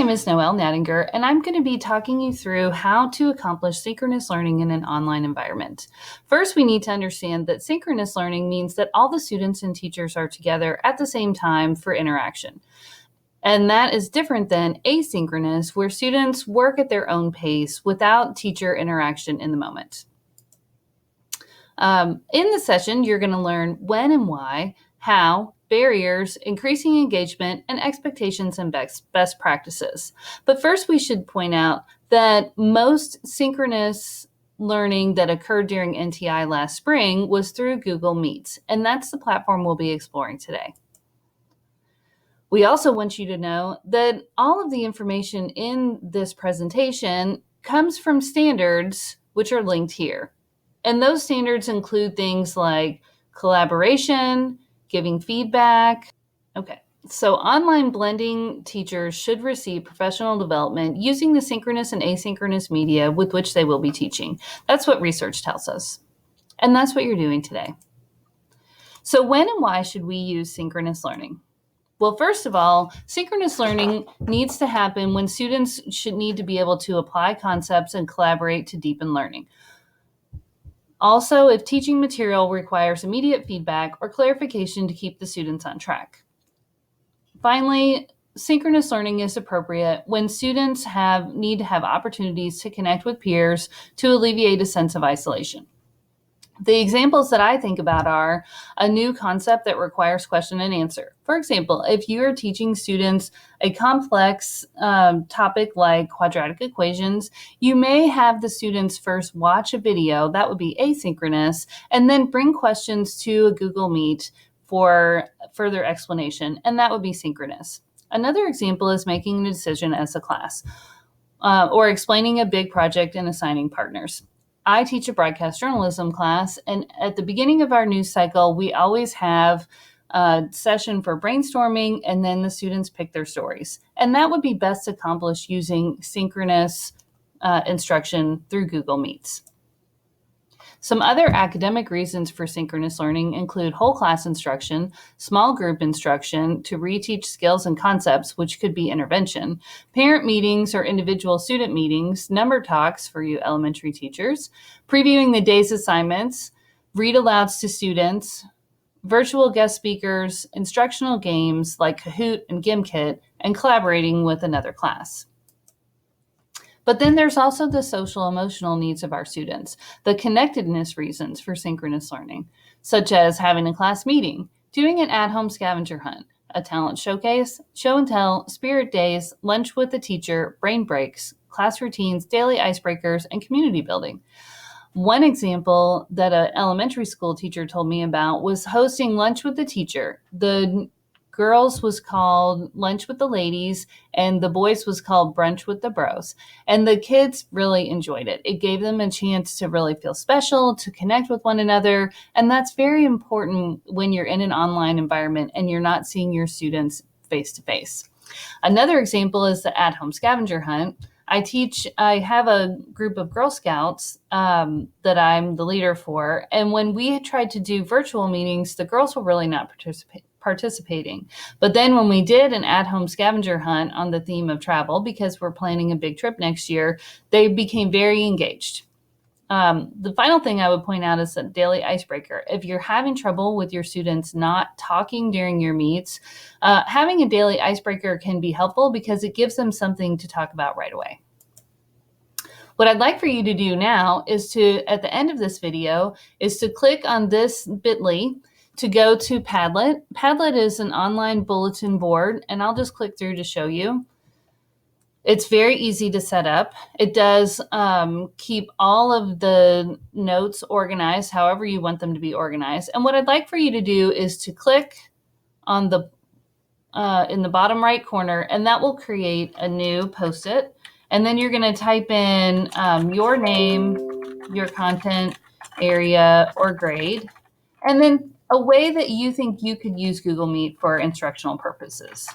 name is Noelle Nattinger, and I'm going to be talking you through how to accomplish synchronous learning in an online environment. First, we need to understand that synchronous learning means that all the students and teachers are together at the same time for interaction. And that is different than asynchronous, where students work at their own pace without teacher interaction in the moment. In the session, you're going to learn when and why, how, barriers, increasing engagement, and expectations and best practices. But first, we should point out that most synchronous learning that occurred during NTI last spring was through Google Meets, and that's the platform we'll be exploring today. We also want you to know that all of the information in this presentation comes from standards, which are linked here. And those standards include things like collaboration, giving feedback. Okay, so online blending teachers should receive professional development using the synchronous and asynchronous media with which they will be teaching. That's what research tells us. And that's what you're doing today. So when and why should we use synchronous learning? Well, first of all, synchronous learning needs to happen when students should need to be able to apply concepts and collaborate to deepen learning. Also, if teaching material requires immediate feedback or clarification to keep the students on track. Finally, synchronous learning is appropriate when students need to have opportunities to connect with peers to alleviate a sense of isolation. The examples that I think about are a new concept that requires question and answer. For example, if you are teaching students a complex topic like quadratic equations, you may have the students first watch a video, that would be asynchronous, and then bring questions to a Google Meet for further explanation, and that would be synchronous. Another example is making a decision as a class, or explaining a big project and assigning partners. I teach a broadcast journalism class, and at the beginning of our news cycle, we always have a session for brainstorming, and then the students pick their stories. And that would be best accomplished using synchronous instruction through Google Meets. Some other academic reasons for synchronous learning include whole class instruction, small group instruction to reteach skills and concepts, which could be intervention, parent meetings or individual student meetings, number talks for you elementary teachers, previewing the day's assignments, read alouds to students, virtual guest speakers, instructional games like Kahoot and Gimkit, and collaborating with another class. But then there's also the social emotional needs of our students, the connectedness reasons for synchronous learning, such as having a class meeting, doing an at-home scavenger hunt, a talent showcase, show and tell, spirit days, lunch with the teacher, brain breaks, class routines, daily icebreakers, and community building. One example that an elementary school teacher told me about was hosting lunch with the teacher. The girls was called Lunch with the Ladies, and the boys was called Brunch with the Bros. And the kids really enjoyed it. It gave them a chance to really feel special, to connect with one another. And that's very important when you're in an online environment and you're not seeing your students face to face. Another example is the at-home scavenger hunt. I have a group of Girl Scouts that I'm the leader for. And when we tried to do virtual meetings, the girls were really not participating. But then when we did an at-home scavenger hunt on the theme of travel, because we're planning a big trip next year, they became very engaged. The final thing I would point out is a daily icebreaker. If you're having trouble with your students not talking during your meets, having a daily icebreaker can be helpful because it gives them something to talk about right away. What I'd like for you to do now is at the end of this video, is to click on this bit.ly to go to Padlet. Padlet is an online bulletin board, and I'll just click through to show you. It's very easy to set up. It does keep all of the notes organized however you want them to be organized. And what I'd like for you to do is to click on the in the bottom right corner, and that will create a new Post-it. And then you're going to type in your name, your content area, or grade, and then a way that you think you could use Google Meet for instructional purposes.